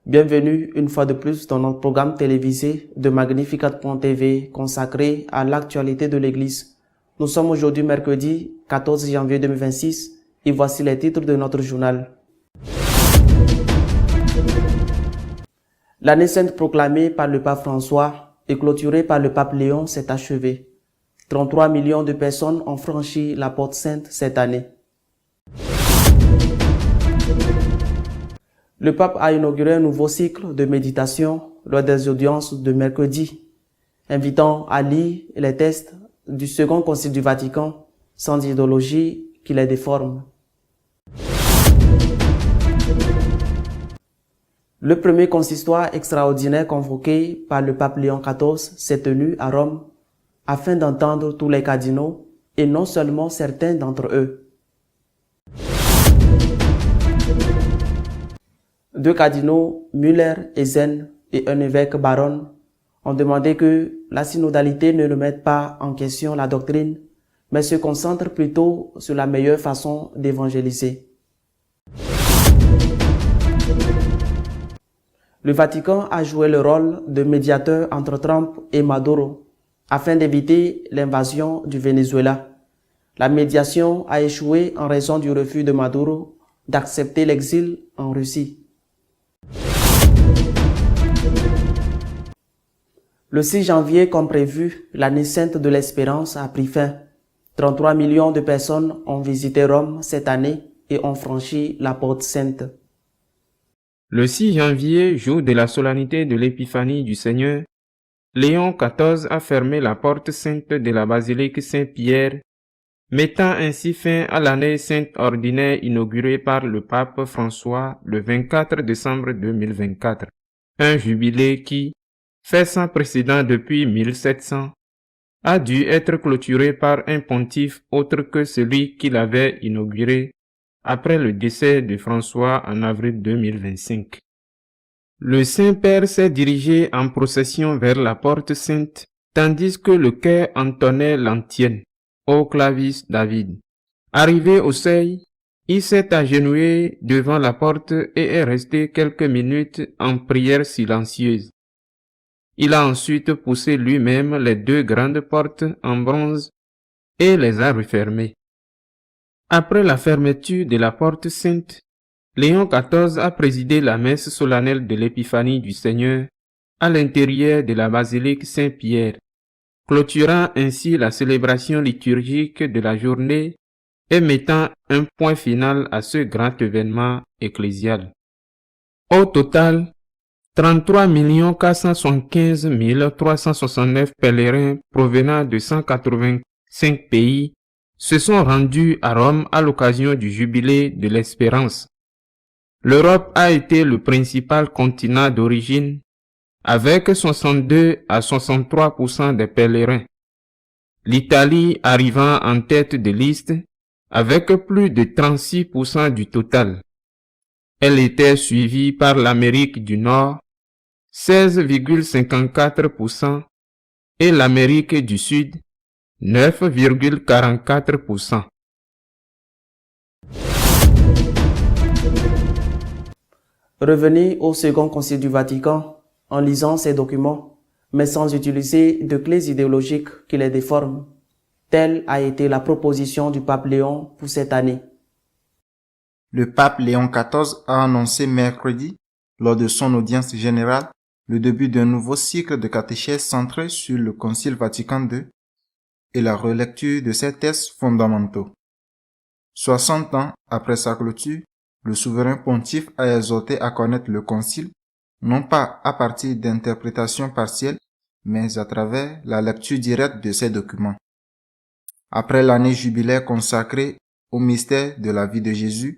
Bienvenue une fois de plus dans notre programme télévisé de Magnificat.tv consacré à l'actualité de l'Église. Nous sommes aujourd'hui mercredi 14 janvier 2026 et voici les titres de notre journal. L'année sainte proclamée par le pape François et clôturée par le pape Léon s'est achevée. 33 millions de personnes ont franchi la porte sainte cette année. Le pape a inauguré un nouveau cycle de méditation lors des audiences de mercredi, invitant à lire les textes du Second Concile du Vatican sans idéologie qui les déforme. Le premier consistoire extraordinaire convoqué par le pape Léon XIV s'est tenu à Rome afin d'entendre tous les cardinaux et non seulement certains d'entre eux. Deux cardinaux, Müller et Zen, et un évêque Baron, ont demandé que la synodalité ne remette pas en question la doctrine, mais se concentre plutôt sur la meilleure façon d'évangéliser. Le Vatican a joué le rôle de médiateur entre Trump et Maduro afin d'éviter l'invasion du Venezuela. La médiation a échoué en raison du refus de Maduro d'accepter l'exil en Russie. Le 6 janvier, comme prévu, l'année sainte de l'espérance a pris fin. 33 millions de personnes ont visité Rome cette année et ont franchi la porte sainte. Le 6 janvier, jour de la solennité de l'Épiphanie du Seigneur, Léon XIV a fermé la porte sainte de la basilique Saint-Pierre, mettant ainsi fin à l'année sainte ordinaire inaugurée par le pape François le 24 décembre 2024. Un jubilé qui, fait sans précédent depuis 1700, a dû être clôturé par un pontife autre que celui qui l'avait inauguré après le décès de François en avril 2025. Le Saint-Père s'est dirigé en procession vers la porte sainte, tandis que le chœur entonnait l'antienne, ô clavis David. Arrivé au seuil, il s'est agenouillé devant la porte et est resté quelques minutes en prière silencieuse. Il a ensuite poussé lui-même les deux grandes portes en bronze et les a refermées. Après la fermeture de la porte sainte, Léon XIV a présidé la messe solennelle de l'Épiphanie du Seigneur à l'intérieur de la basilique Saint-Pierre, clôturant ainsi la célébration liturgique de la journée et mettant un point final à ce grand événement ecclésial. Au total, 33 475 369 pèlerins provenant de 185 pays se sont rendus à Rome à l'occasion du jubilé de l'Espérance. L'Europe a été le principal continent d'origine, avec 62 à 63% des pèlerins. L'Italie arrivant en tête de liste, avec plus de 36% du total. Elle était suivie par l'Amérique du Nord, 16,54%, et l'Amérique du Sud, 9,44%. Revenez au Second Concile du Vatican en lisant ces documents, mais sans utiliser de clés idéologiques qui les déforment. Telle a été la proposition du pape Léon pour cette année. Le pape Léon XIV a annoncé mercredi, lors de son audience générale, le début d'un nouveau cycle de catéchèse centré sur le Concile Vatican II et la relecture de ses textes fondamentaux. 60 ans après sa clôture, le souverain pontife a exhorté à connaître le Concile, non pas à partir d'interprétations partielles, mais à travers la lecture directe de ses documents. Après l'année jubilaire consacrée au mystère de la vie de Jésus,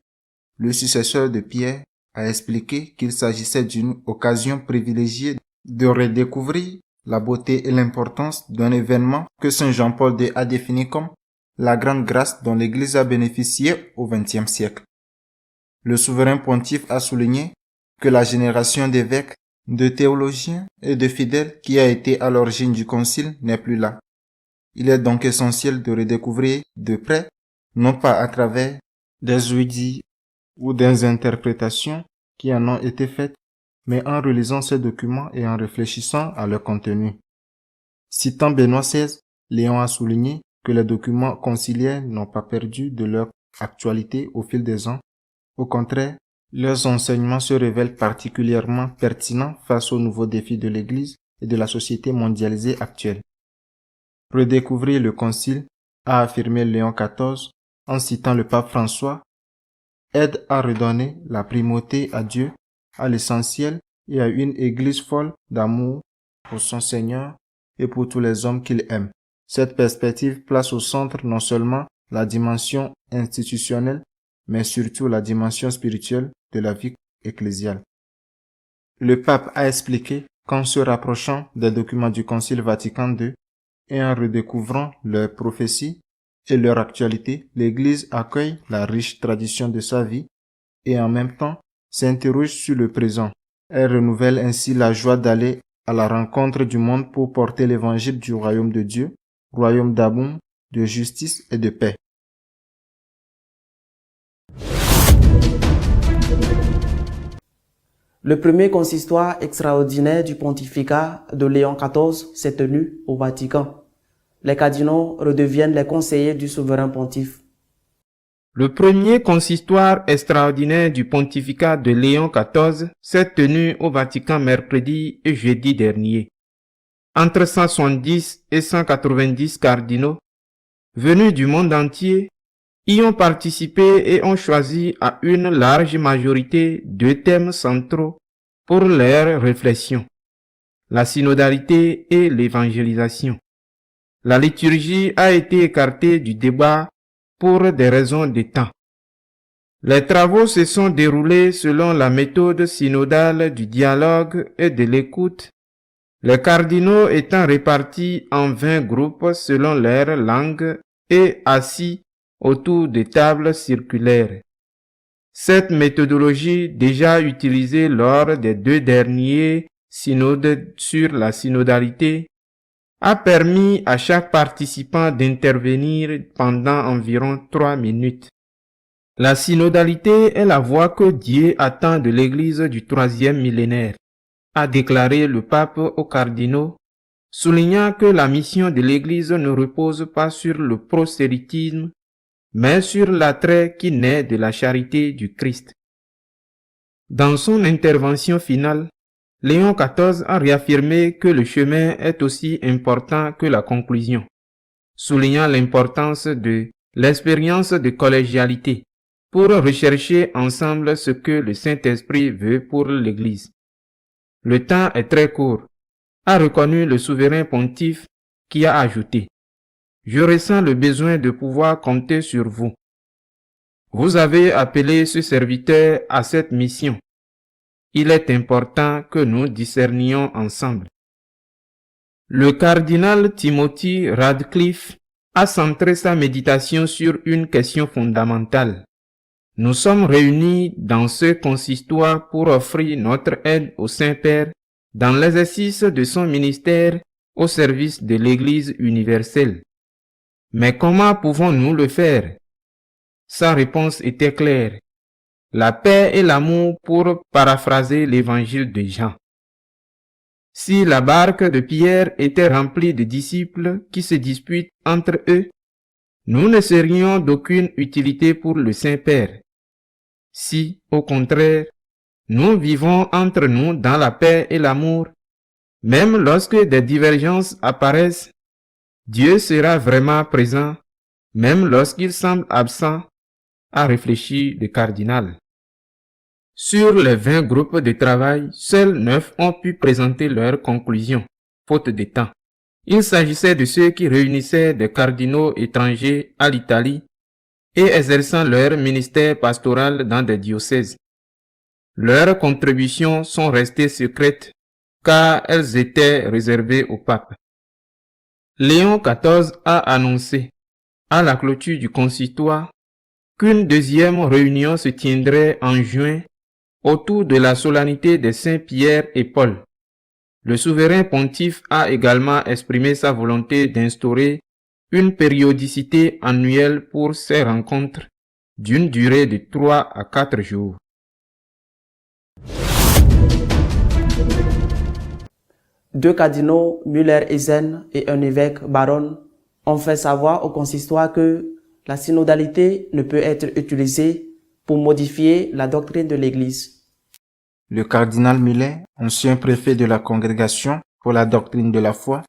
le successeur de Pierre a expliqué qu'il s'agissait d'une occasion privilégiée de redécouvrir la beauté et l'importance d'un événement que Saint Jean-Paul II a défini comme la grande grâce dont l'Église a bénéficié au XXe siècle. Le souverain pontife a souligné que la génération d'évêques de théologiens et de fidèles qui a été à l'origine du concile n'est plus là. Il est donc essentiel de redécouvrir de près, non pas à travers des outils ou des interprétations qui en ont été faites, mais en relisant ces documents et en réfléchissant à leur contenu. Citant Benoît XVI, Léon a souligné que les documents conciliaires n'ont pas perdu de leur actualité au fil des ans. Au contraire, leurs enseignements se révèlent particulièrement pertinents face aux nouveaux défis de l'Église et de la société mondialisée actuelle. Redécouvrir le Concile, a affirmé Léon XIV en citant le pape François, aide à redonner la primauté à Dieu, à l'essentiel et à une Église folle d'amour pour son Seigneur et pour tous les hommes qu'il aime. Cette perspective place au centre non seulement la dimension institutionnelle, mais surtout la dimension spirituelle de la vie ecclésiale. Le pape a expliqué qu'en se rapprochant des documents du Concile Vatican II et en redécouvrant leurs prophéties et leur actualité, l'Église accueille la riche tradition de sa vie et en même temps s'interroge sur le présent. Elle renouvelle ainsi la joie d'aller à la rencontre du monde pour porter l'évangile du royaume de Dieu, royaume d'amour, de justice et de paix. Le premier consistoire extraordinaire du pontificat de Léon XIV s'est tenu au Vatican. Les cardinaux redeviennent les conseillers du souverain pontife. Le premier consistoire extraordinaire du pontificat de Léon XIV s'est tenu au Vatican mercredi et jeudi dernier. Entre 170 et 190 cardinaux, venus du monde entier, y ont participé et ont choisi à une large majorité deux thèmes centraux pour leurs réflexions: la synodalité et l'évangélisation. La liturgie a été écartée du débat pour des raisons de temps. Les travaux se sont déroulés selon la méthode synodale du dialogue et de l'écoute, les cardinaux étant répartis en 20 groupes selon leur langue et assis autour de tables circulaires. Cette méthodologie, déjà utilisée lors des deux derniers synodes sur la synodalité, a permis à chaque participant d'intervenir pendant environ 3 minutes. La synodalité est la voie que Dieu attend de l'Église du 3e millénaire, a déclaré le pape aux cardinaux, soulignant que la mission de l'Église ne repose pas sur le prosélytisme, mais sur l'attrait qui naît de la charité du Christ. Dans son intervention finale, Léon XIV a réaffirmé que le chemin est aussi important que la conclusion, soulignant l'importance de l'expérience de collégialité pour rechercher ensemble ce que le Saint-Esprit veut pour l'Église. Le temps est très court, a reconnu le souverain pontife qui a ajouté: je ressens le besoin de pouvoir compter sur vous. Vous avez appelé ce serviteur à cette mission. Il est important que nous discernions ensemble. Le cardinal Timothy Radcliffe a centré sa méditation sur une question fondamentale. Nous sommes réunis dans ce consistoire pour offrir notre aide au Saint-Père dans l'exercice de son ministère au service de l'Église universelle. Mais comment pouvons-nous le faire? Sa réponse était claire: la paix et l'amour, pour paraphraser l'évangile de Jean. Si la barque de Pierre était remplie de disciples qui se disputent entre eux, nous ne serions d'aucune utilité pour le Saint-Père. Si, au contraire, nous vivons entre nous dans la paix et l'amour, même lorsque des divergences apparaissent, Dieu sera vraiment présent, même lorsqu'il semble absent, a réfléchi le cardinal. Sur les 20 groupes de travail, seuls 9 ont pu présenter leurs conclusions, faute de temps. Il s'agissait de ceux qui réunissaient des cardinaux étrangers à l'Italie et exerçant leur ministère pastoral dans des diocèses. Leurs contributions sont restées secrètes car elles étaient réservées au pape. Léon XIV a annoncé, à la clôture du consistoire, qu'une deuxième réunion se tiendrait en juin autour de la solennité des saints Pierre et Paul. Le souverain pontife a également exprimé sa volonté d'instaurer une périodicité annuelle pour ces rencontres d'une durée de 3 à 4 jours. Deux cardinaux, Müller-Eisen et un évêque, Baron, ont fait savoir au consistoire que la synodalité ne peut être utilisée pour modifier la doctrine de l'Église. Le cardinal Müller, ancien préfet de la Congrégation pour la doctrine de la foi,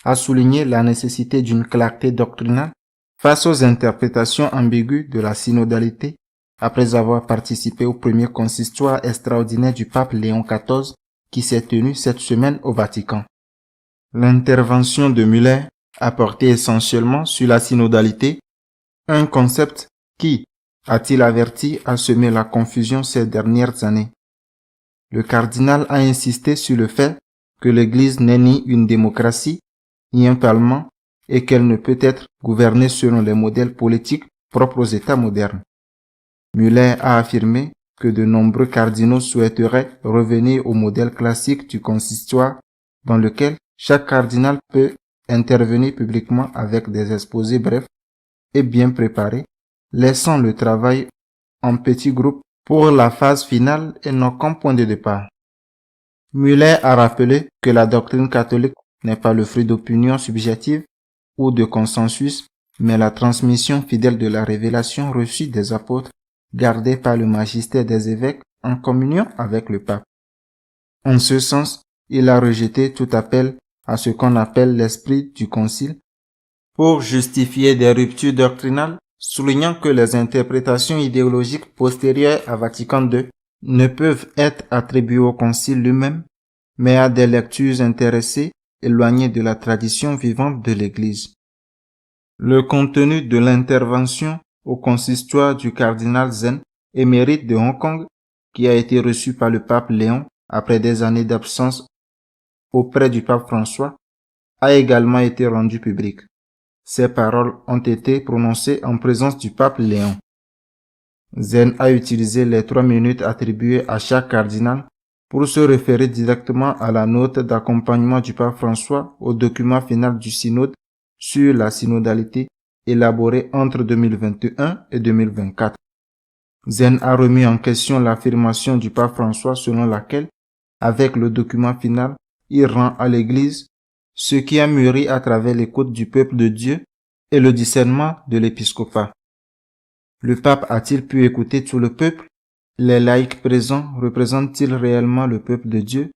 a souligné la nécessité d'une clarté doctrinale face aux interprétations ambiguës de la synodalité après avoir participé au premier consistoire extraordinaire du pape Léon XIV qui s'est tenu cette semaine au Vatican. L'intervention de Müller a porté essentiellement sur la synodalité, un concept qui, a-t-il averti, a semé la confusion ces dernières années. Le cardinal a insisté sur le fait que l'Église n'est ni une démocratie, ni un parlement, et qu'elle ne peut être gouvernée selon les modèles politiques propres aux États modernes. Müller a affirmé que de nombreux cardinaux souhaiteraient revenir au modèle classique du consistoire dans lequel chaque cardinal peut intervenir publiquement avec des exposés brefs et bien préparés, laissant le travail en petits groupes pour la phase finale et non comme point de départ. Müller a rappelé que la doctrine catholique n'est pas le fruit d'opinions subjectives ou de consensus, mais la transmission fidèle de la révélation reçue des apôtres, gardée par le magistère des évêques en communion avec le pape. En ce sens, il a rejeté tout appel à ce qu'on appelle l'esprit du concile pour justifier des ruptures doctrinales, soulignant que les interprétations idéologiques postérieures à Vatican II ne peuvent être attribuées au concile lui-même, mais à des lectures intéressées éloignées de la tradition vivante de l'Église. Le contenu de l'intervention au consistoire du cardinal Zen, émérite de Hong Kong, qui a été reçu par le pape Léon après des années d'absence auprès du pape François, a également été rendu public. Ces paroles ont été prononcées en présence du pape Léon. Zen a utilisé les 3 minutes attribuées à chaque cardinal pour se référer directement à la note d'accompagnement du pape François au document final du synode sur la synodalité élaboré entre 2021 et 2024. Zen a remis en question l'affirmation du pape François selon laquelle, avec le document final, il rend à l'Église ce qui a mûri à travers l'écoute du peuple de Dieu et le discernement de l'épiscopat. Le pape a-t-il pu écouter tout le peuple? Les laïcs présents représentent-ils réellement le peuple de Dieu?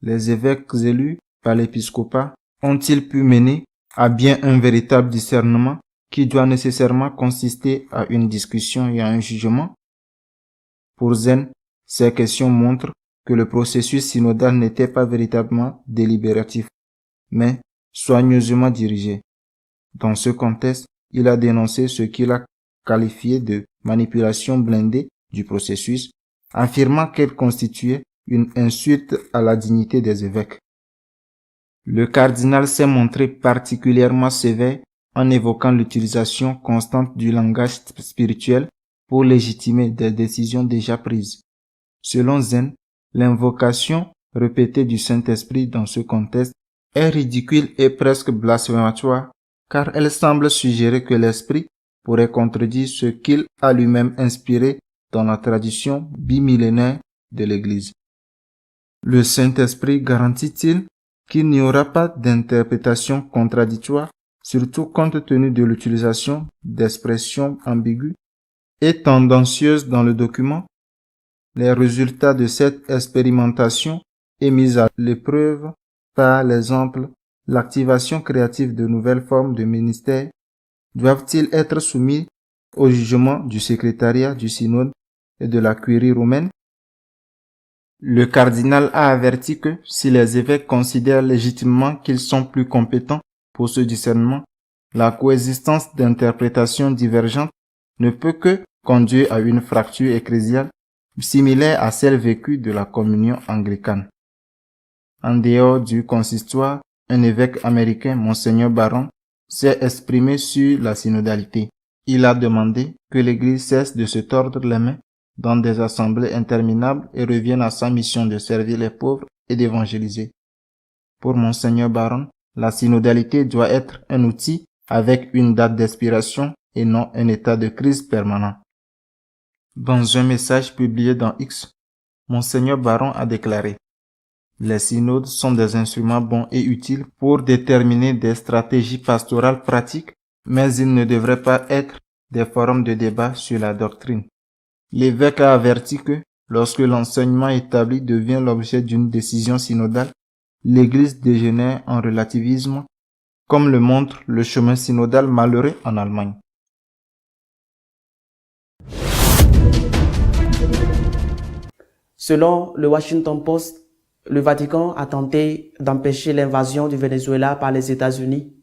Les évêques élus par l'épiscopat ont-ils pu mener à bien un véritable discernement qui doit nécessairement consister à une discussion et à un jugement? Pour Zen, ces questions montrent que le processus synodal n'était pas véritablement délibératif, mais soigneusement dirigé. Dans ce contexte, il a dénoncé ce qu'il a qualifié de manipulation blindée du processus, affirmant qu'elle constituait une insulte à la dignité des évêques. Le cardinal s'est montré particulièrement sévère en évoquant l'utilisation constante du langage spirituel pour légitimer des décisions déjà prises. Selon Zen, l'invocation répétée du Saint-Esprit dans ce contexte est ridicule et presque blasphématoire, car elle semble suggérer que l'Esprit pourrait contredire ce qu'il a lui-même inspiré dans la tradition bimillénaire de l'Église. Le Saint-Esprit garantit-il qu'il n'y aura pas d'interprétation contradictoire, surtout compte tenu de l'utilisation d'expressions ambiguës et tendancieuses dans le document? Les résultats de cette expérimentation est mis à l'épreuve par l'exemple, l'activation créative de nouvelles formes de ministères doivent-ils être soumis au jugement du secrétariat du synode et de la curie romaine? Le cardinal a averti que si les évêques considèrent légitimement qu'ils sont plus compétents pour ce discernement, la coexistence d'interprétations divergentes ne peut que conduire à une fracture ecclésiale similaire à celle vécue de la communion anglicane. En dehors du consistoire, un évêque américain, Monseigneur Baron, s'est exprimé sur la synodalité. Il a demandé que l'Église cesse de se tordre les mains dans des assemblées interminables et revienne à sa mission de servir les pauvres et d'évangéliser. Pour Monseigneur Baron, la synodalité doit être un outil avec une date d'expiration et non un état de crise permanent. Dans un message publié dans X, Monseigneur Baron a déclaré: les synodes sont des instruments bons et utiles pour déterminer des stratégies pastorales pratiques, mais ils ne devraient pas être des forums de débat sur la doctrine. L'évêque a averti que, lorsque l'enseignement établi devient l'objet d'une décision synodale, l'Église dégénère en relativisme, comme le montre le chemin synodal malheureux en Allemagne. Selon le Washington Post, le Vatican a tenté d'empêcher l'invasion du Venezuela par les États-Unis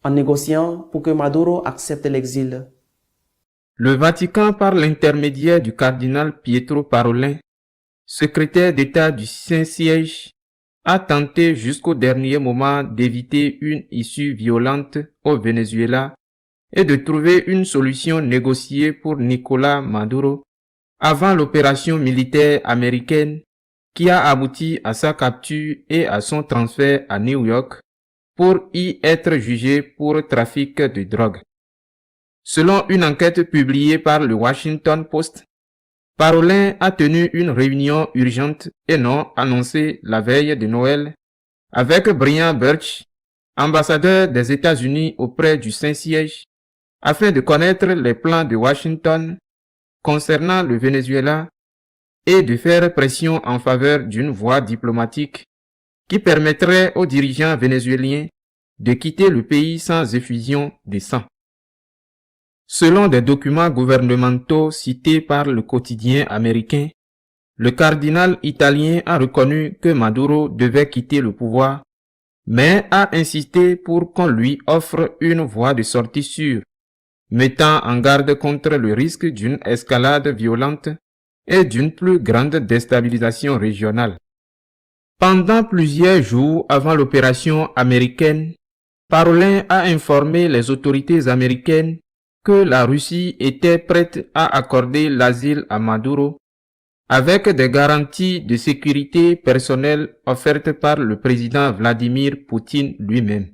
en négociant pour que Maduro accepte l'exil. Le Vatican, par l'intermédiaire du cardinal Pietro Parolin, secrétaire d'État du Saint-Siège, a tenté jusqu'au dernier moment d'éviter une issue violente au Venezuela et de trouver une solution négociée pour Nicolás Maduro avant l'opération militaire américaine qui a abouti à sa capture et à son transfert à New York pour y être jugé pour trafic de drogue. Selon une enquête publiée par le Washington Post, Parolin a tenu une réunion urgente et non annoncée la veille de Noël avec Brian Birch, ambassadeur des États-Unis auprès du Saint-Siège, afin de connaître les plans de Washington concernant le Venezuela et de faire pression en faveur d'une voie diplomatique qui permettrait aux dirigeants vénézuéliens de quitter le pays sans effusion de sang. Selon des documents gouvernementaux cités par le quotidien américain, le cardinal italien a reconnu que Maduro devait quitter le pouvoir, mais a insisté pour qu'on lui offre une voie de sortie sûre, mettant en garde contre le risque d'une escalade violente et d'une plus grande déstabilisation régionale. Pendant plusieurs jours avant l'opération américaine, Parolin a informé les autorités américaines que la Russie était prête à accorder l'asile à Maduro avec des garanties de sécurité personnelle offertes par le président Vladimir Poutine lui-même.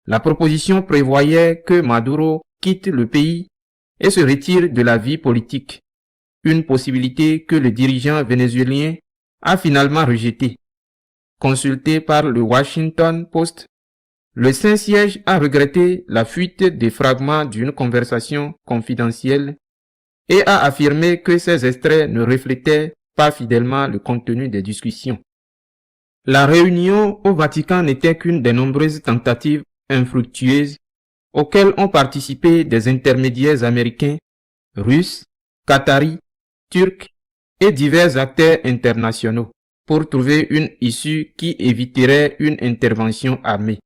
La proposition prévoyait que Maduro quitte le pays et se retire de la vie politique, une possibilité que le dirigeant vénézuélien a finalement rejetée. Consulté par le Washington Post, le Saint-Siège a regretté la fuite des fragments d'une conversation confidentielle et a affirmé que ces extraits ne reflétaient pas fidèlement le contenu des discussions. La réunion au Vatican n'était qu'une des nombreuses tentatives infructueuses auxquelles ont participé des intermédiaires américains, russes, qataris, turcs et divers acteurs internationaux pour trouver une issue qui éviterait une intervention armée.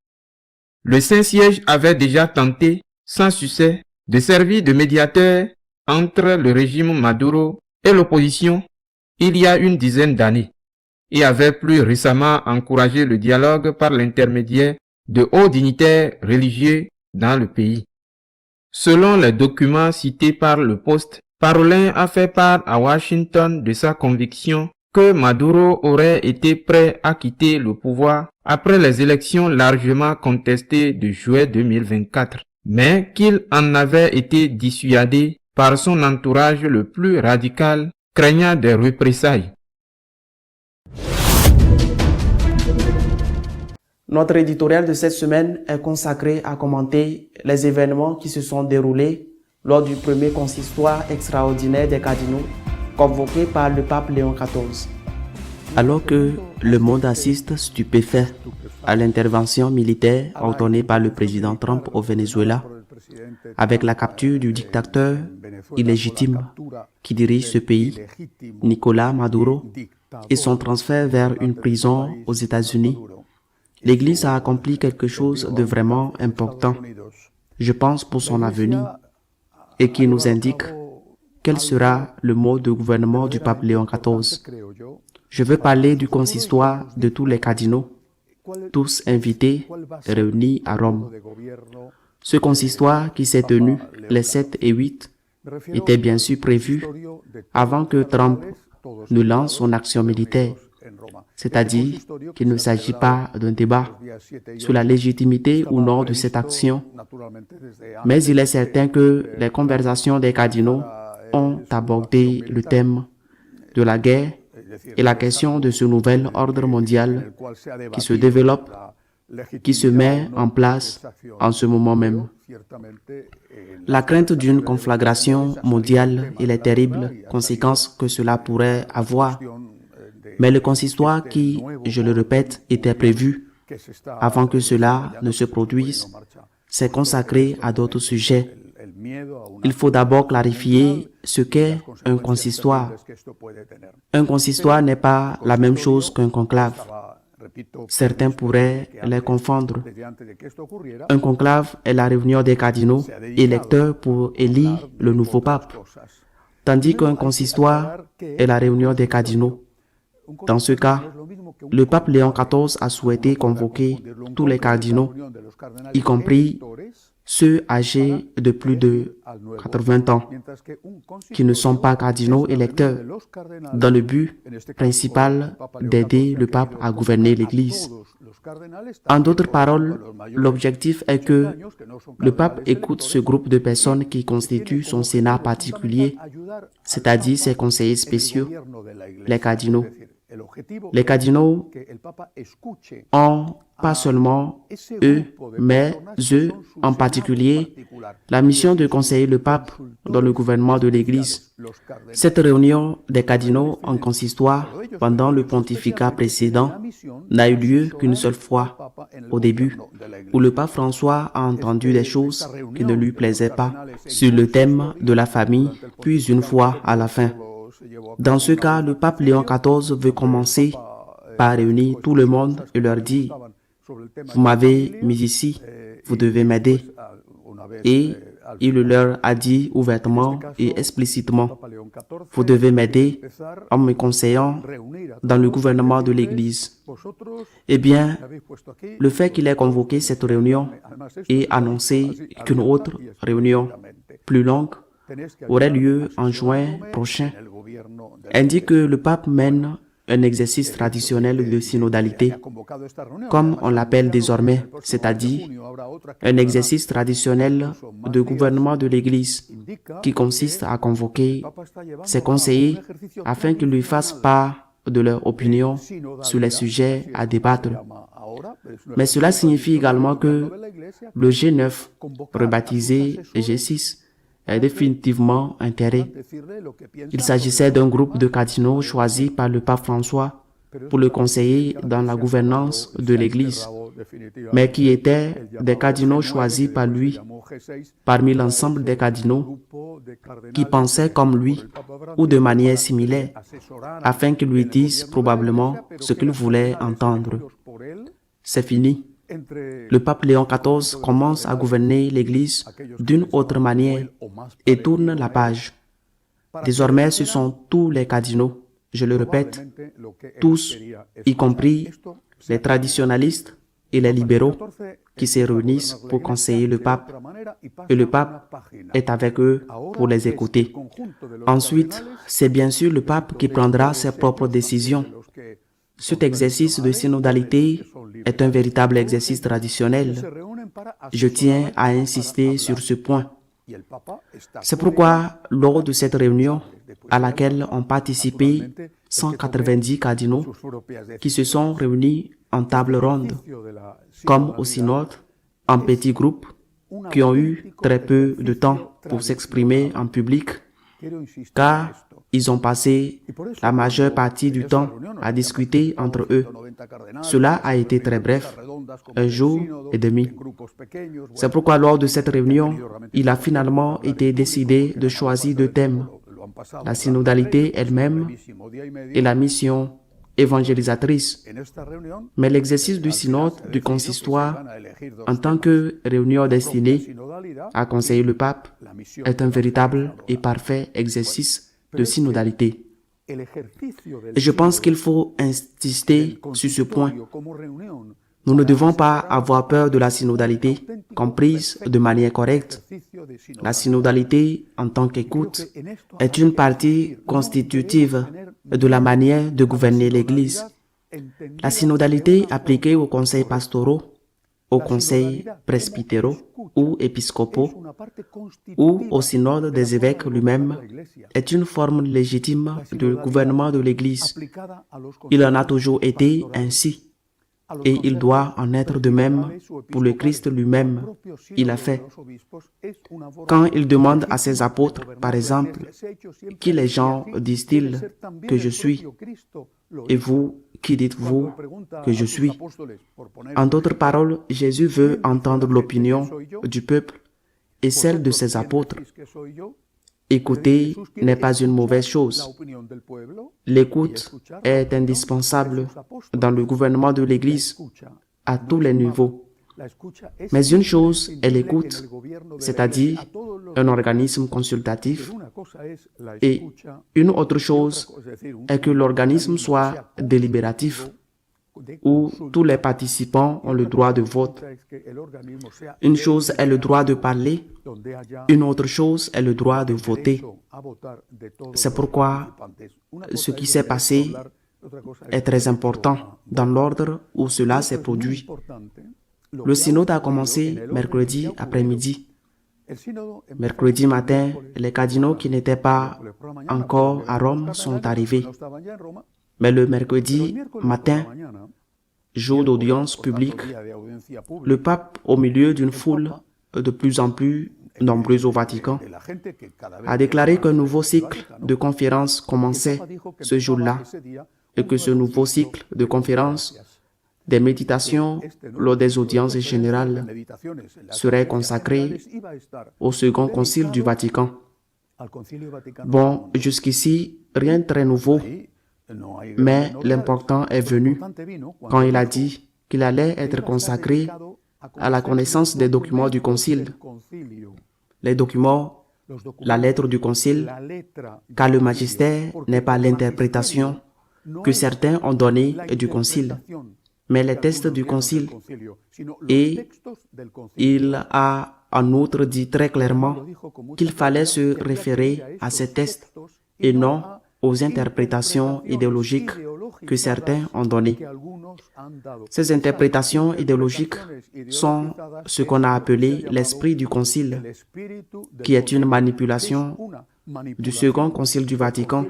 Le Saint-Siège avait déjà tenté, sans succès, de servir de médiateur entre le régime Maduro et l'opposition il y a une dizaine d'années et avait plus récemment encouragé le dialogue par l'intermédiaire de hauts dignitaires religieux dans le pays. Selon les documents cités par le Post, Parolin a fait part à Washington de sa conviction que Maduro aurait été prêt à quitter le pouvoir après les élections largement contestées de juillet 2024, mais qu'il en avait été dissuadé par son entourage le plus radical, craignant des représailles. Notre éditorial de cette semaine est consacré à commenter les événements qui se sont déroulés lors du premier consistoire extraordinaire des cardinaux convoqué par le pape Léon XIV. Alors que le monde assiste stupéfait à l'intervention militaire ordonnée par le président Trump au Venezuela, avec la capture du dictateur illégitime qui dirige ce pays, Nicolás Maduro, et son transfert vers une prison aux États-Unis, l'Église a accompli quelque chose de vraiment important, je pense pour son avenir, et qui nous indique quel sera le mode de gouvernement du pape Léon XIV. Je veux parler du consistoire de tous les cardinaux, tous invités, réunis à Rome. Ce consistoire qui s'est tenu les 7 et 8 était bien sûr prévu avant que Trump ne lance son action militaire, c'est-à-dire qu'il ne s'agit pas d'un débat sur la légitimité ou non de cette action, mais il est certain que les conversations des cardinaux ont abordé le thème de la guerre et la question de ce nouvel ordre mondial qui se développe, qui se met en place en ce moment même. La crainte d'une conflagration mondiale et les terribles conséquences que cela pourrait avoir. Mais le consistoire qui, je le répète, était prévu avant que cela ne se produise, s'est consacré à d'autres sujets. Il faut d'abord clarifier ce qu'est un consistoire. Un consistoire n'est pas la même chose qu'un conclave. Certains pourraient les confondre. Un conclave est la réunion des cardinaux électeurs pour élire le nouveau pape, tandis qu'un consistoire est la réunion des cardinaux. Dans ce cas, le pape Léon XIV a souhaité convoquer tous les cardinaux, y compris ceux âgés de plus de 80 ans, qui ne sont pas cardinaux électeurs, dans le but principal d'aider le pape à gouverner l'Église. En d'autres paroles, l'objectif est que le pape écoute ce groupe de personnes qui constituent son Sénat particulier, c'est-à-dire ses conseillers spéciaux, les cardinaux. Les cardinaux ont pas seulement eux, mais eux en particulier, la mission de conseiller le pape dans le gouvernement de l'Église. Cette réunion des cardinaux en consistoire pendant le pontificat précédent n'a eu lieu qu'une seule fois, au début, où le pape François a entendu des choses qui ne lui plaisaient pas sur le thème de la famille, puis une fois à la fin. Dans ce cas, le pape Léon XIV veut commencer par réunir tout le monde et leur dire « Vous m'avez mis ici, vous devez m'aider ». Et il leur a dit ouvertement et explicitement « Vous devez m'aider en me conseillant dans le gouvernement de l'Église ». Eh bien, le fait qu'il ait convoqué cette réunion et annoncé qu'une autre réunion plus longue aurait lieu en juin prochain indique que le pape mène un exercice traditionnel de synodalité, comme on l'appelle désormais, c'est-à-dire un exercice traditionnel de gouvernement de l'Église qui consiste à convoquer ses conseillers afin qu'ils lui fassent part de leur opinion sur les sujets à débattre. Mais cela signifie également que le G9, rebaptisé G6, est définitivement enterré. Il s'agissait d'un groupe de cardinaux choisis par le pape François pour le conseiller dans la gouvernance de l'Église, mais qui étaient des cardinaux choisis par lui parmi l'ensemble des cardinaux qui pensaient comme lui ou de manière similaire, afin qu'ils lui disent probablement ce qu'il voulait entendre. C'est fini. Le pape Léon XIV commence à gouverner l'Église d'une autre manière et tourne la page. Désormais, ce sont tous les cardinaux, je le répète, tous, y compris les traditionalistes et les libéraux, qui se réunissent pour conseiller le pape, et le pape est avec eux pour les écouter. Ensuite, c'est bien sûr le pape qui prendra ses propres décisions. Cet exercice de synodalité est un véritable exercice traditionnel. Je tiens à insister sur ce point. C'est pourquoi, lors de cette réunion, à laquelle ont participé 190 cardinaux qui se sont réunis en table ronde, comme au synode, en petits groupes, qui ont eu très peu de temps pour s'exprimer en public, car ils ont passé la majeure partie du temps à discuter entre eux. Cela a été très bref, un jour et demi. C'est pourquoi lors de cette réunion, il a finalement été décidé de choisir deux thèmes, la synodalité elle-même et la mission évangélisatrice. Mais l'exercice du synode du consistoire, en tant que réunion destinée à conseiller le pape, est un véritable et parfait exercice de synodalité. Et je pense qu'il faut insister sur ce point. Nous ne devons pas avoir peur de la synodalité, comprise de manière correcte. La synodalité, en tant qu'écoute, est une partie constitutive de la manière de gouverner l'Église. La synodalité appliquée aux conseils pastoraux, aux conseils presbytéraux ou épiscopaux, ou au synode des évêques lui-même, est une forme légitime de gouvernement de l'Église. Il en a toujours été ainsi. Et il doit en être de même pour le Christ lui-même. Il a fait. Quand il demande à ses apôtres, par exemple, qui les gens disent-ils que je suis? Et vous, qui dites-vous que je suis? En d'autres paroles, Jésus veut entendre l'opinion du peuple et celle de ses apôtres. Écouter n'est pas une mauvaise chose. L'écoute est indispensable dans le gouvernement de l'Église à tous les niveaux. Mais une chose est l'écoute, c'est-à-dire un organisme consultatif, et une autre chose est que l'organisme soit délibératif, où tous les participants ont le droit de vote. Une chose est le droit de parler, une autre chose est le droit de voter. C'est pourquoi ce qui s'est passé est très important dans l'ordre où cela s'est produit. Le synode a commencé mercredi après-midi. Mercredi matin, les cardinaux qui n'étaient pas encore à Rome sont arrivés. Mais le mercredi matin, jour d'audience publique, le pape, au milieu d'une foule de plus en plus nombreuse au Vatican, a déclaré qu'un nouveau cycle de conférences commençait ce jour-là et que ce nouveau cycle de conférences, des méditations lors des audiences générales, serait consacré au Second Concile du Vatican. Bon, jusqu'ici, rien de très nouveau. Mais l'important est venu quand il a dit qu'il allait être consacré à la connaissance des documents du Concile. Les documents, la lettre du Concile, car le magistère n'est pas l'interprétation que certains ont donnée du Concile, mais les textes du Concile. Et il a en outre dit très clairement qu'il fallait se référer à ces textes et non aux interprétations idéologiques que certains ont données. Ces interprétations idéologiques sont ce qu'on a appelé l'esprit du Concile, qui est une manipulation du Second Concile du Vatican,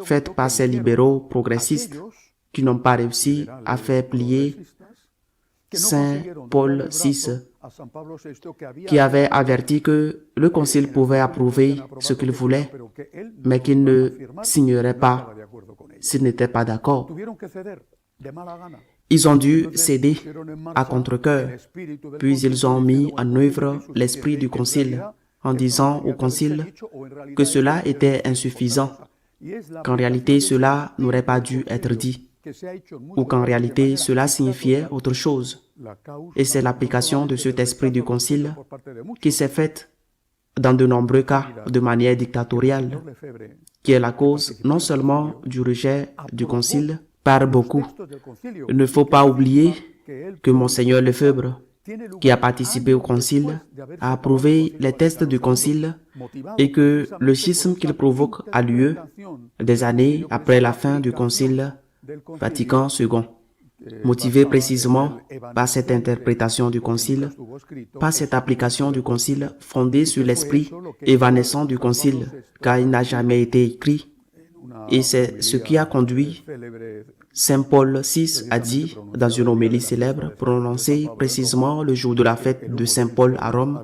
faite par ces libéraux progressistes qui n'ont pas réussi à faire plier Saint Paul VI, qui avait averti que le Concile pouvait approuver ce qu'il voulait, mais qu'il ne signerait pas s'il n'était pas d'accord. Ils ont dû céder à contre-cœur, puis ils ont mis en œuvre l'esprit du Concile en disant au Concile que cela était insuffisant, qu'en réalité cela n'aurait pas dû être dit, ou qu'en réalité cela signifiait autre chose. Et c'est l'application de cet esprit du Concile qui s'est faite dans de nombreux cas de manière dictatoriale, qui est la cause non seulement du rejet du Concile par beaucoup. Il ne faut pas oublier que Monseigneur Lefebvre, qui a participé au Concile, a approuvé les textes du Concile et que le schisme qu'il provoque a lieu des années après la fin du Concile Vatican II, motivé précisément par cette interprétation du Concile, par cette application du Concile fondée sur l'esprit évanescent du Concile, car il n'a jamais été écrit. Et c'est ce qui a conduit Saint Paul VI a dit dans une homélie célèbre prononcée précisément le jour de la fête de Saint Paul à Rome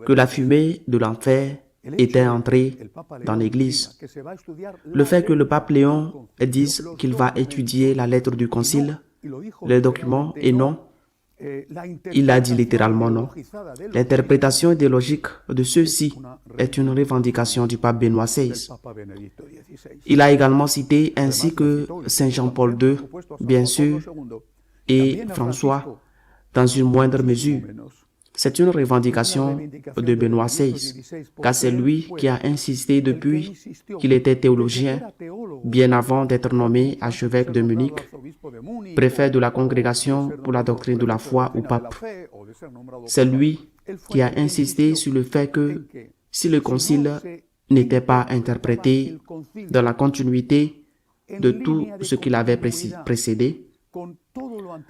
que la fumée de l'enfer était entrée dans l'Église. Le fait que le pape Léon dise qu'il va étudier la lettre du Concile, les documents et non, il a dit littéralement non. L'interprétation idéologique de ceux-ci est une revendication du pape Benoît XVI. Il a également cité ainsi que Saint Jean-Paul II, bien sûr, et François, dans une moindre mesure. C'est une revendication de Benoît XVI, car c'est lui qui a insisté depuis qu'il était théologien, bien avant d'être nommé archevêque de Munich, préfet de la Congrégation pour la doctrine de la foi ou pape. C'est lui qui a insisté sur le fait que si le concile n'était pas interprété dans la continuité de tout ce qu'il avait précédé,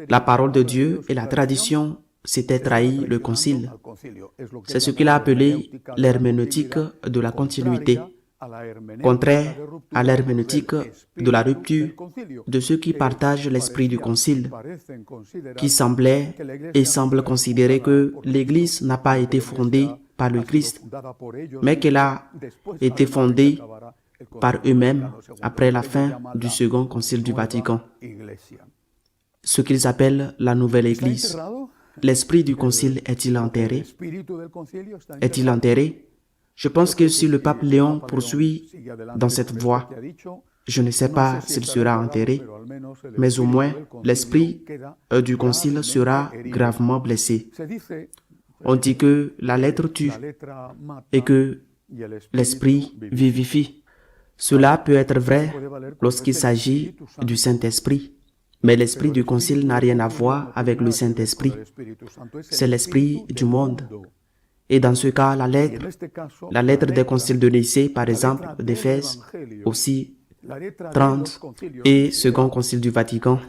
la parole de Dieu et la tradition s'étaient trahi le concile. C'est ce qu'il a appelé l'herméneutique de la continuité, contraire à l'herméneutique de la rupture de ceux qui partagent l'esprit du concile, qui semblait et semble considérer que l'Église n'a pas été fondée par le Christ, mais qu'elle a été fondée par eux-mêmes après la fin du Second Concile du Vatican. Ce qu'ils appellent la Nouvelle Église. L'esprit du concile est-il enterré? Est-il enterré? Je pense que si le pape Léon poursuit dans cette voie, je ne sais pas s'il sera enterré, mais au moins l'esprit du concile sera gravement blessé. On dit que la lettre tue et que l'esprit vivifie. Cela peut être vrai lorsqu'il s'agit du Saint-Esprit. Mais l'esprit du concile n'a rien à voir avec le Saint-Esprit. C'est l'esprit du monde. Et dans ce cas, la lettre des conciles de Nicée, par exemple, d'Éphèse, aussi 30 et Second Concile du Vatican,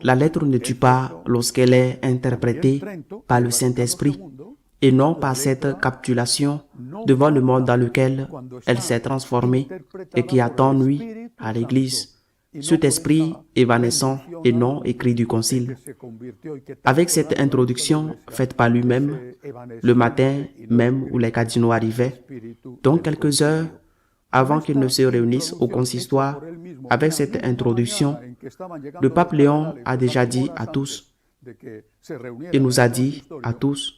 la lettre ne tue pas lorsqu'elle est interprétée par le Saint-Esprit et non par cette capitulation devant le monde dans lequel elle s'est transformée et qui attend nuit à l'Église. Cet esprit évanescent et non écrit du concile. Avec cette introduction faite par lui-même, le matin même où les cardinaux arrivaient, donc quelques heures avant qu'ils ne se réunissent au consistoire, avec cette introduction, le pape Léon a déjà dit à tous, il nous a dit à tous,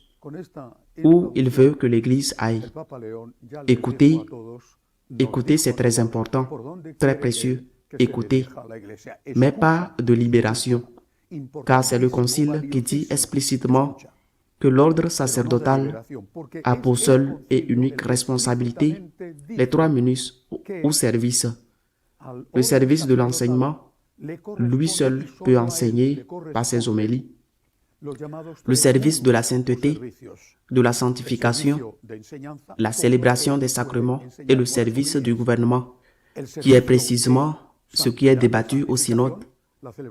où il veut que l'Église aille. Écoutez, c'est très important, très précieux. Écoutez, mais pas de libération, car c'est le Concile qui dit explicitement que l'ordre sacerdotal a pour seule et unique responsabilité les 3 minus ou services. Le service de l'enseignement, lui seul peut enseigner par ses homélies. Le service de la sainteté, de la sanctification, la célébration des sacrements et le service du gouvernement, qui est précisément ce qui est débattu au synode,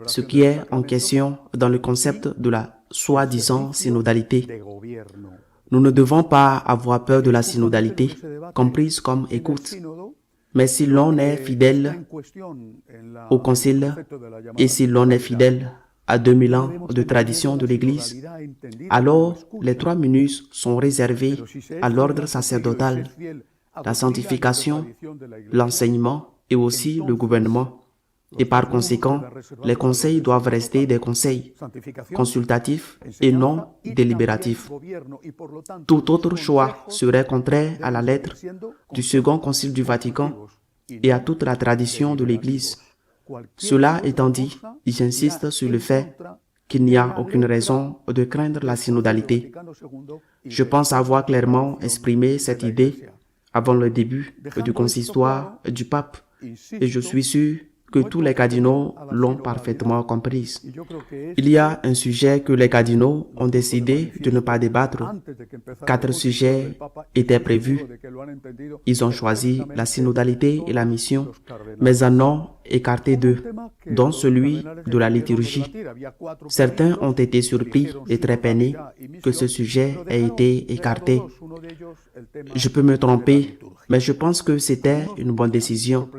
ce qui est en question dans le concept de la soi-disant synodalité. Nous ne devons pas avoir peur de la synodalité, comprise comme écoute. Mais si l'on est fidèle au concile et si l'on est fidèle à 2000 ans de tradition de l'Église, alors les 3 minus sont réservés à l'ordre sacerdotal, la sanctification, l'enseignement et aussi le gouvernement. Et par conséquent, les conseils doivent rester des conseils consultatifs et non délibératifs. Tout autre choix serait contraire à la lettre du Second Concile du Vatican et à toute la tradition de l'Église. Cela étant dit, j'insiste sur le fait qu'il n'y a aucune raison de craindre la synodalité. Je pense avoir clairement exprimé cette idée avant le début du consistoire du pape et je suis sûr que tous les cardinaux l'ont parfaitement comprise. Il y a un sujet que les cardinaux ont décidé de ne pas débattre. 4 sujets étaient prévus. Ils ont choisi la synodalité et la mission, mais en ont écarté 2, dont celui de la liturgie. Certains ont été surpris et très peinés que ce sujet ait été écarté. Je peux me tromper, mais je pense que c'était une bonne décision,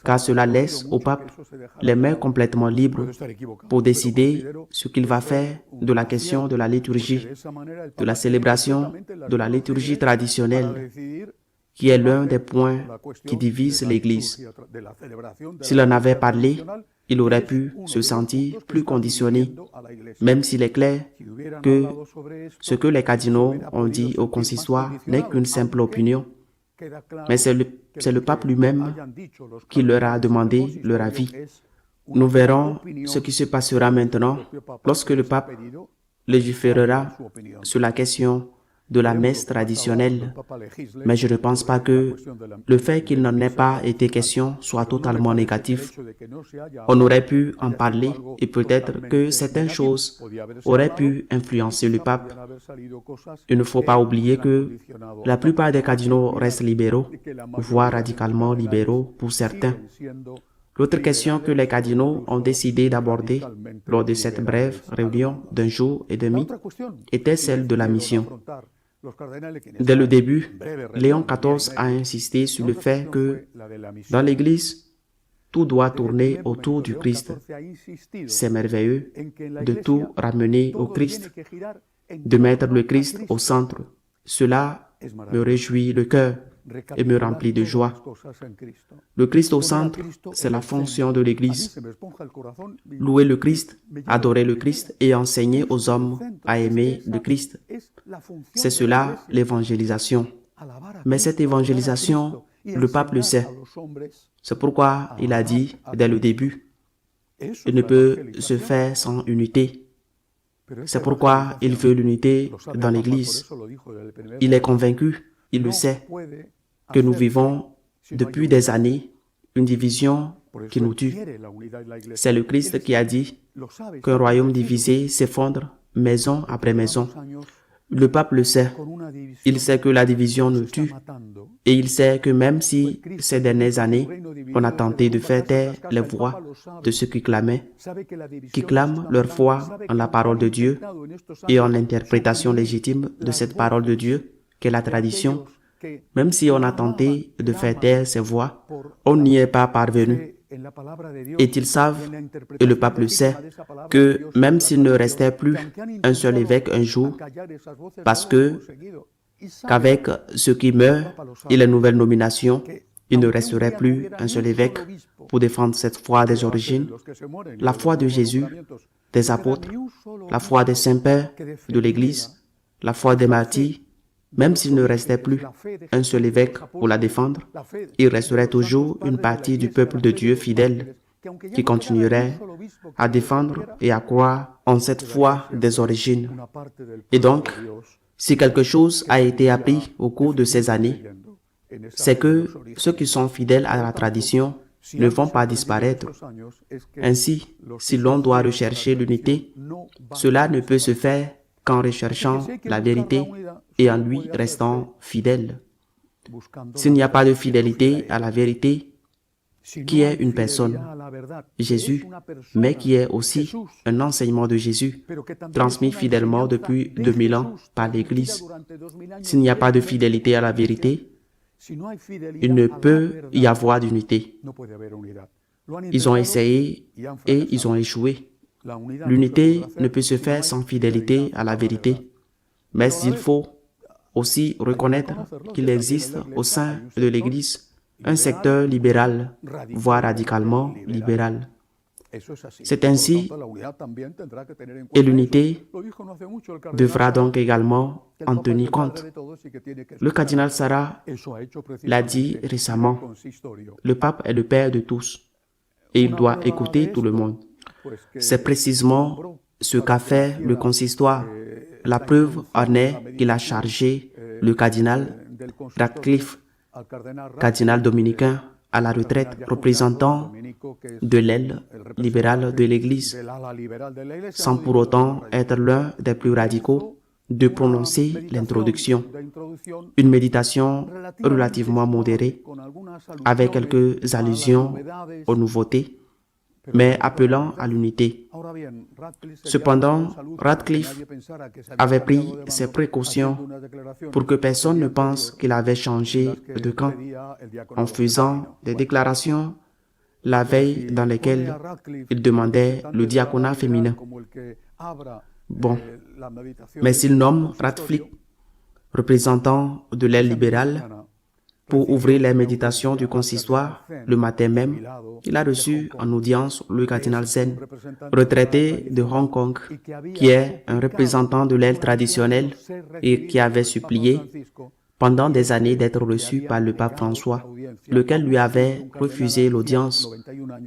car cela laisse au pape les mains complètement libres pour décider ce qu'il va faire de la question de la liturgie, de la célébration de la liturgie traditionnelle, qui est l'un des points qui divisent l'Église. S'il en avait parlé, il aurait pu se sentir plus conditionné, même s'il est clair que ce que les cardinaux ont dit au consistoire n'est qu'une simple opinion. Mais c'est le pape lui-même qui leur a demandé leur avis. Nous verrons ce qui se passera maintenant lorsque le pape légiférera sur la question de la messe traditionnelle, mais je ne pense pas que le fait qu'il n'en ait pas été question soit totalement négatif. On aurait pu en parler et peut-être que certaines choses auraient pu influencer le pape. Il ne faut pas oublier que la plupart des cardinaux restent libéraux, voire radicalement libéraux pour certains. L'autre question que les cardinaux ont décidé d'aborder lors de cette brève réunion d'un jour et demi était celle de la mission. Dès le début, Léon XIV a insisté sur le fait que dans l'Église, tout doit tourner autour du Christ. C'est merveilleux de tout ramener au Christ, de mettre le Christ au centre. Cela me réjouit le cœur et me remplit de joie. Le Christ au centre, c'est la fonction de l'Église. Louer le Christ, adorer le Christ et enseigner aux hommes à aimer le Christ. C'est cela l'évangélisation. Mais cette évangélisation, le pape le sait. C'est pourquoi il a dit dès le début, il ne peut se faire sans unité. C'est pourquoi il veut l'unité dans l'Église. Il est convaincu, il le sait, que nous vivons depuis des années une division qui nous tue. C'est le Christ qui a dit qu'un royaume divisé s'effondre maison après maison. Le pape le sait. Il sait que la division nous tue. Et il sait que même si ces dernières années, on a tenté de faire taire les voix de ceux qui clament, qui clament leur foi en la parole de Dieu et en l'interprétation légitime de cette parole de Dieu, qu'est la tradition, même si on a tenté de faire taire ces voix, on n'y est pas parvenu. Et ils savent, et le pape le sait, que même s'il ne restait plus un seul évêque un jour, parce qu'avec ceux qui meurent et les nouvelles nominations, il ne resterait plus un seul évêque pour défendre cette foi des origines, la foi de Jésus, des apôtres, la foi des saints-pères de l'Église, la foi des martyrs. Même s'il ne restait plus un seul évêque pour la défendre, il resterait toujours une partie du peuple de Dieu fidèle qui continuerait à défendre et à croire en cette foi des origines. Et donc, si quelque chose a été appris au cours de ces années, c'est que ceux qui sont fidèles à la tradition ne vont pas disparaître. Ainsi, si l'on doit rechercher l'unité, cela ne peut se faire qu'en recherchant la vérité et en lui restant fidèle. S'il n'y a pas de fidélité à la vérité, qui est une personne, Jésus, mais qui est aussi un enseignement de Jésus, transmis fidèlement depuis 2000 ans par l'Église. S'il n'y a pas de fidélité à la vérité, il ne peut y avoir d'unité. Ils ont essayé et ils ont échoué. L'unité ne peut se faire sans fidélité à la vérité, mais il faut aussi reconnaître qu'il existe au sein de l'Église un secteur libéral, voire radicalement libéral. C'est ainsi, et l'unité devra donc également en tenir compte. Le cardinal Sarah l'a dit récemment, le pape est le père de tous, et il doit écouter tout le monde. C'est précisément ce qu'a fait le consistoire. La preuve en est qu'il a chargé le cardinal Radcliffe, cardinal dominicain à la retraite, représentant de l'aile libérale de l'Église, sans pour autant être l'un des plus radicaux, de prononcer l'introduction. Une méditation relativement modérée, avec quelques allusions aux nouveautés, mais appelant à l'unité. Cependant, Radcliffe avait pris ses précautions pour que personne ne pense qu'il avait changé de camp en faisant des déclarations la veille dans lesquelles il demandait le diaconat féminin. Bon, mais s'il nomme Radcliffe, représentant de l'aile libérale, pour ouvrir les méditations du consistoire, le matin même, il a reçu en audience le cardinal Zen, retraité de Hong Kong, qui est un représentant de l'aile traditionnelle et qui avait supplié pendant des années d'être reçu par le pape François, lequel lui avait refusé l'audience,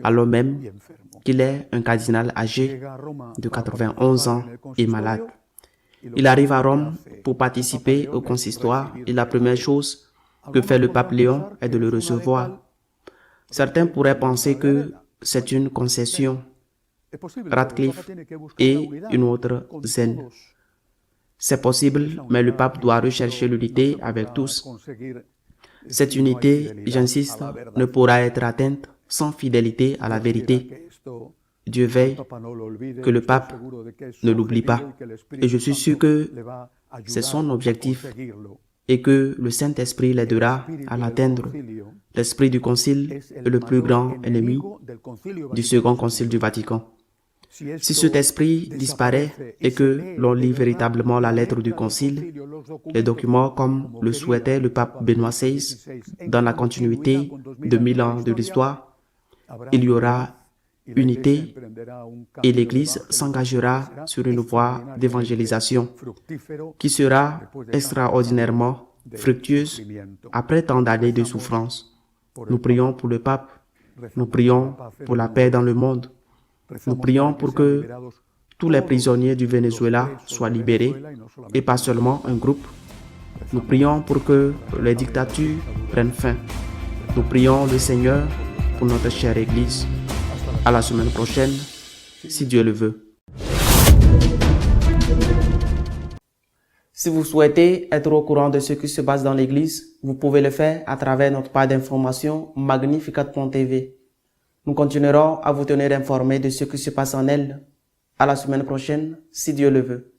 alors même qu'il est un cardinal âgé de 91 ans et malade. Il arrive à Rome pour participer au consistoire et la première chose que fait le pape Léon est de le recevoir. Certains pourraient penser que c'est une concession, Radcliffe et une autre zen. C'est possible, mais le pape doit rechercher l'unité avec tous. Cette unité, j'insiste, ne pourra être atteinte sans fidélité à la vérité. Dieu veille que le pape ne l'oublie pas. Et je suis sûr que c'est son objectif et que le Saint-Esprit l'aidera à l'atteindre. L'esprit du concile est le plus grand ennemi du second concile du Vatican. Si cet esprit disparaît et que l'on lit véritablement la lettre du concile, les documents comme le souhaitait le pape Benoît XVI, dans la continuité de 1000 ans de l'histoire, il y aura unité et l'Église s'engagera sur une voie d'évangélisation qui sera extraordinairement fructueuse après tant d'années de souffrance. Nous prions pour le pape, nous prions pour la paix dans le monde, nous prions pour que tous les prisonniers du Venezuela soient libérés et pas seulement un groupe. Nous prions pour que les dictatures prennent fin. Nous prions le Seigneur pour notre chère Église. À la semaine prochaine, si Dieu le veut. Si vous souhaitez être au courant de ce qui se passe dans l'Église, vous pouvez le faire à travers notre page d'information Magnificat.tv. Nous continuerons à vous tenir informés de ce qui se passe en elle. À la semaine prochaine, si Dieu le veut.